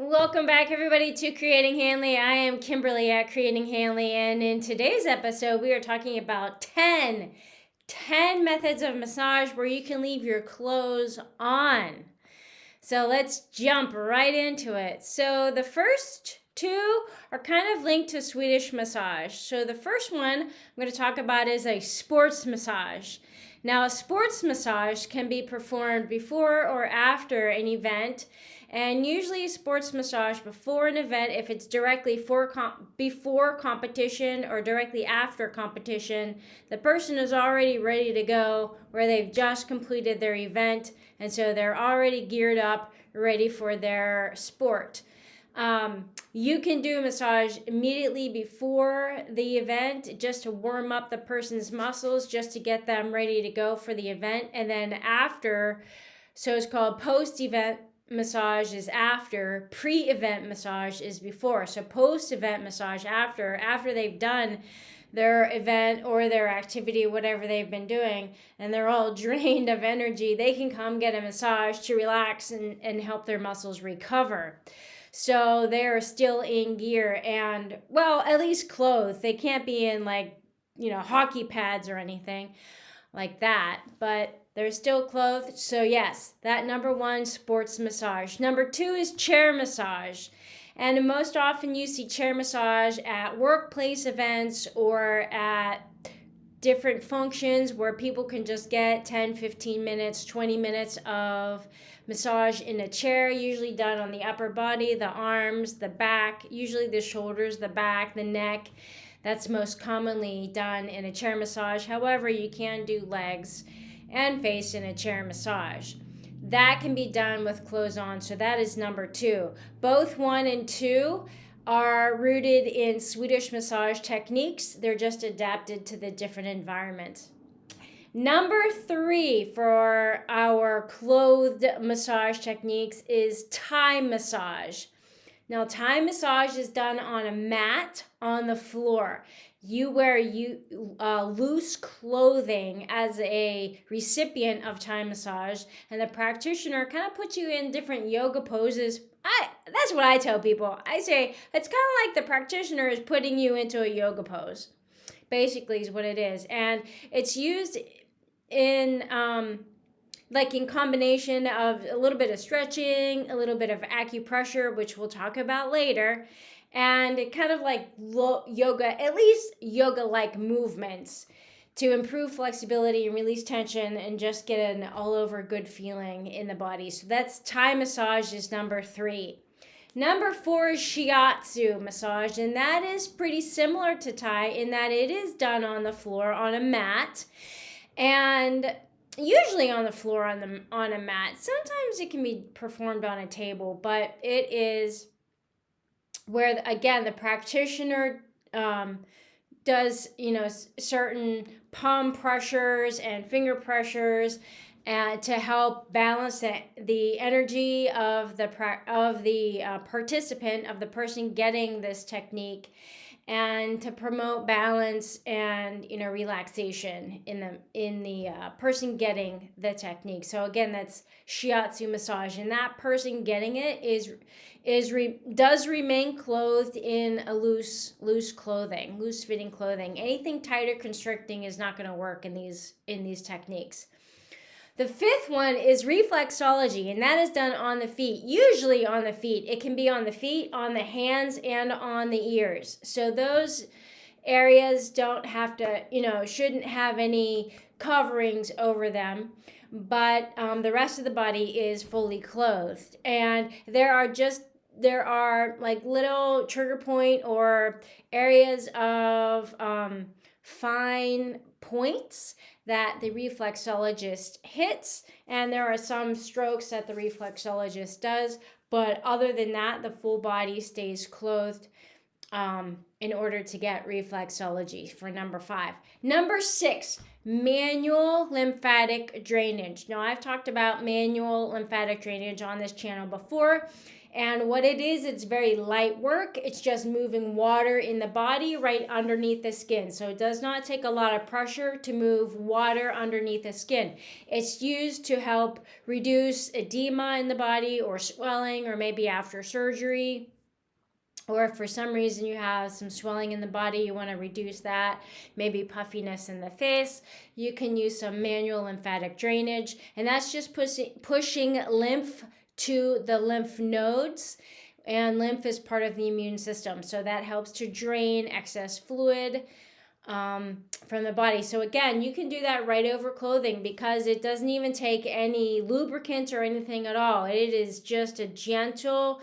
Welcome back, everybody, to Creating Hanley. I am Kimberly at Creating Hanley, and in today's episode, we are talking about 10 methods of massage where you can leave your clothes on. So let's jump right into it. So the first two are kind of linked to Swedish massage. So the first one I'm going to talk about is a sports massage. Now, a sports massage can be performed before or after an event, and usually a sports massage before an event, if it's directly before competition or directly after competition, the person is already ready to go, where they've just completed their event, and so they're already geared up, ready for their sport. You can do a massage immediately before the event just to warm up the person's muscles, just to get them ready to go for the event. And then after, so it's called post-event massage is after, pre-event massage is before. So post-event massage after they've done their event or their activity, whatever they've been doing, and they're all drained of energy, they can come get a massage to relax and help their muscles recover. So they're still in gear and, well, at least clothed. They can't be in hockey pads or anything like that, but they're still clothed. So yes, that number one, sports massage. Number two is chair massage. And most often you see chair massage at workplace events or at different functions where people can just get 10, 15 minutes, 20 minutes of massage in a chair, usually done on the upper body, the arms, the back, usually the shoulders, the back, the neck. That's most commonly done in a chair massage. However, you can do legs and face in a chair massage. That can be done with clothes on, so that is number two. Both 1 and 2 are rooted in Swedish massage techniques. They're just adapted to the different environments. Number 3 for our clothed massage techniques is Thai massage. Now, Thai massage is done on a mat on the floor. You wear loose clothing as a recipient of Thai massage, and the practitioner kind of puts you in different yoga poses. That's what I tell people. I say it's kind of like the practitioner is putting you into a yoga pose. Basically is what it is. And it's used in in combination of a little bit of stretching, a little bit of acupressure, which we'll talk about later, and kind of like yoga, at least yoga-like movements to improve flexibility and release tension and just get an all-over good feeling in the body. So that's Thai massage is number 3. Number 4 is shiatsu massage, and that is pretty similar to Thai in that it is done on the floor on a mat, and usually on the floor on a mat. Sometimes it can be performed on a table, but it is where, again, the practitioner does certain palm pressures and finger pressures to help balance the energy of the participant, of the person getting this technique, and to promote balance and relaxation in the person getting the technique. So again, that's shiatsu massage, and that person getting it does remain clothed in a loose fitting clothing. Anything tight or constricting is not going to work in these techniques. The 5th one is reflexology, and that is done on the feet, usually on the feet. It can be on the feet, on the hands, and on the ears. So those areas don't have to, shouldn't have any coverings over them, but the rest of the body is fully clothed. And there are like little trigger point or areas of fine points that the reflexologist hits, and there are some strokes that the reflexologist does, but other than that, the full body stays clothed in order to get reflexology for number 5. Number 6, manual lymphatic drainage. Now, I've talked about manual lymphatic drainage on this channel before, And what it is, it's very light work. It's just moving water in the body right underneath the skin. So it does not take a lot of pressure to move water underneath the skin. It's used to help reduce edema in the body or swelling, or maybe after surgery. Or if for some reason you have some swelling in the body, you want to reduce that, maybe puffiness in the face, you can use some manual lymphatic drainage. And that's just pushing lymph to the lymph nodes. And lymph is part of the immune system. So that helps to drain excess fluid from the body. So again, you can do that right over clothing because it doesn't even take any lubricant or anything at all. It is just a gentle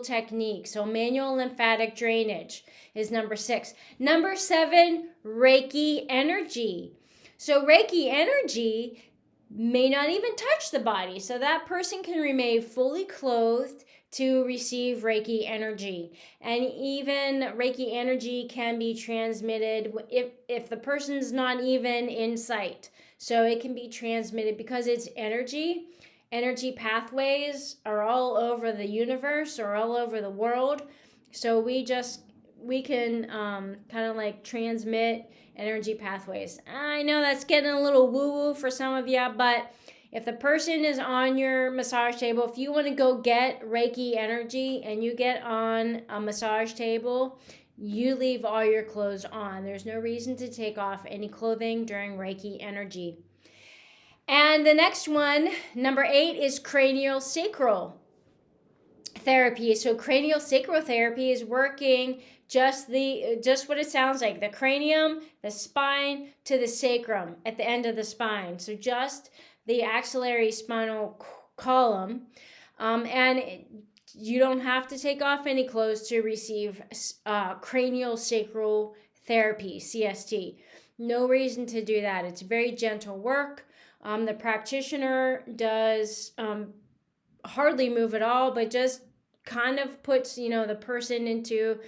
technique. So manual lymphatic drainage is number 6. Number 7, Reiki energy. So Reiki energy may not even touch the body. So that person can remain fully clothed to receive Reiki energy. And even Reiki energy can be transmitted if the person's not even in sight. So it can be transmitted because it's energy. Energy pathways are all over the universe or all over the world. So we can kind of like transmit energy pathways. I know that's getting a little woo-woo for some of you, but if the person is on your massage table, if you want to go get Reiki energy and you get on a massage table, you leave all your clothes on. There's no reason to take off any clothing during Reiki energy. And the next one, number 8, is cranial sacral therapy. So cranial sacral therapy is working just what it sounds like, the cranium, the spine to the sacrum at the end of the spine. So just the axillary spinal column, and you don't have to take off any clothes to receive cranial sacral therapy, CST. No reason to do that. It's very gentle work. The practitioner does hardly move at all, but just kind of puts the person into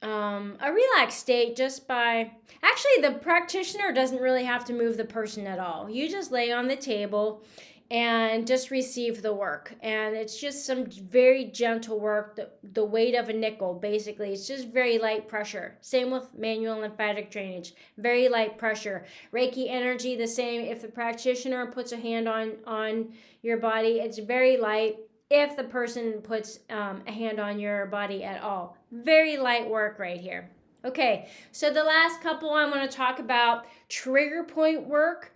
a relaxed state just by, actually the practitioner doesn't really have to move the person at all. You just lay on the table and just receive the work, and it's just some very gentle work, the weight of a nickel basically. It's just very light pressure. Same with manual lymphatic drainage, very light pressure. Reiki energy, the same. If the practitioner puts a hand on your body, it's very light. If the person puts a hand on your body at all, very light work right here. Okay, so the last couple I'm going to talk about, trigger point work.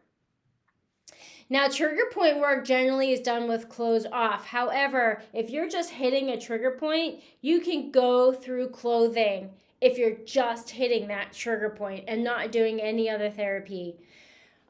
Now, trigger point work generally is done with clothes off. However, if you're just hitting a trigger point, you can go through clothing if you're just hitting that trigger point and not doing any other therapy.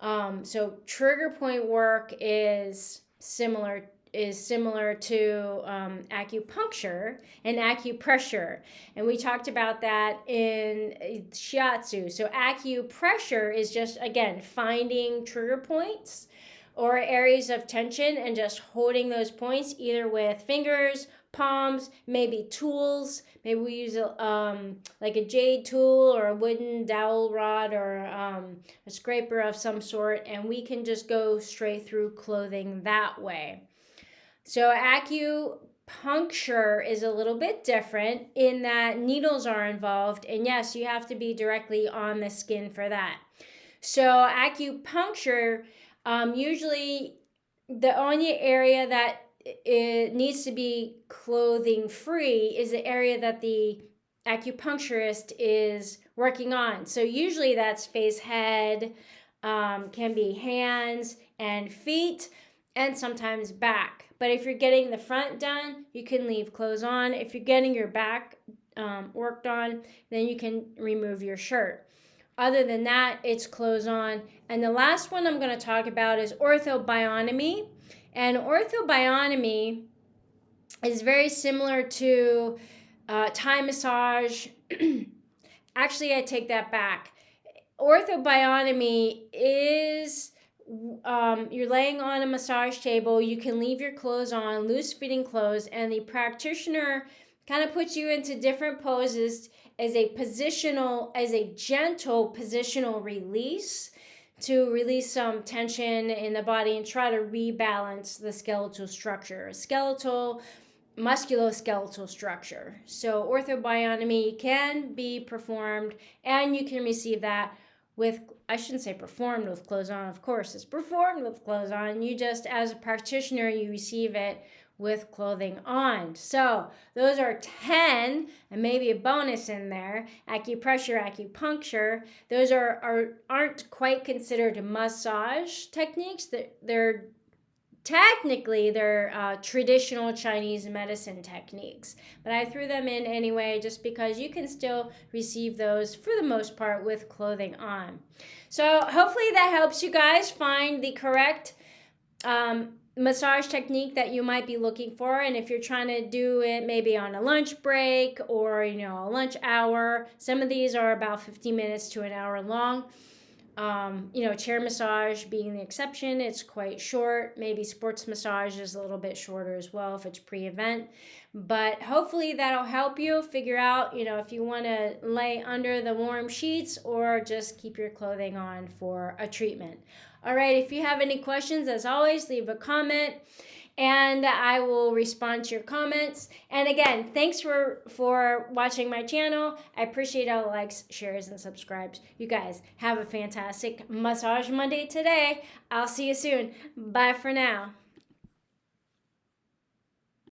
So trigger point work is similar to acupuncture and acupressure. And we talked about that in shiatsu. So acupressure is just, again, finding trigger points or areas of tension and just holding those points either with fingers, palms, maybe tools. Maybe we use like a jade tool or a wooden dowel rod or a scraper of some sort, and we can just go straight through clothing that way. So acupuncture is a little bit different in that needles are involved, and yes, you have to be directly on the skin for that. So acupuncture, usually the only area that it needs to be clothing free is the area that the acupuncturist is working on. So usually that's face, head, can be hands and feet, and sometimes back. But if you're getting the front done, you can leave clothes on. If you're getting your back worked on, then you can remove your shirt. Other than that, it's clothes on. And the last one I'm going to talk about is orthobionomy. And orthobionomy is very similar to Thai massage. Actually, I take that back. Orthobionomy is you're laying on a massage table. You can leave your clothes on, loose fitting clothes, and the practitioner kind of puts you into different poses as a gentle positional release to release some tension in the body and try to rebalance the skeletal structure. Skeletal musculoskeletal structure. So orthobiotomy can be performed, and you can receive that with, I shouldn't say performed with clothes on, of course it's performed with clothes on. You just, as a practitioner, you receive it with clothing on. So those are 10, and maybe a bonus in there. Acupressure, acupuncture, those aren't quite considered massage techniques. They're technically they're traditional Chinese medicine techniques, but I threw them in anyway just because you can still receive those for the most part with clothing on. So hopefully that helps you guys find the correct massage technique that you might be looking for. And if you're trying to do it maybe on a lunch break or a lunch hour, some of these are about 15 minutes to an hour long. Chair massage being the exception, it's quite short. Maybe sports massage is a little bit shorter as well if it's pre-event. But hopefully that'll help you figure out, if you want to lay under the warm sheets or just keep your clothing on for a treatment. All right, if you have any questions, as always, leave a comment and I will respond to your comments. And again, thanks for watching my channel. I appreciate all the likes, shares, and subscribes. You guys have a fantastic Massage Monday today. I'll see you soon. Bye for now.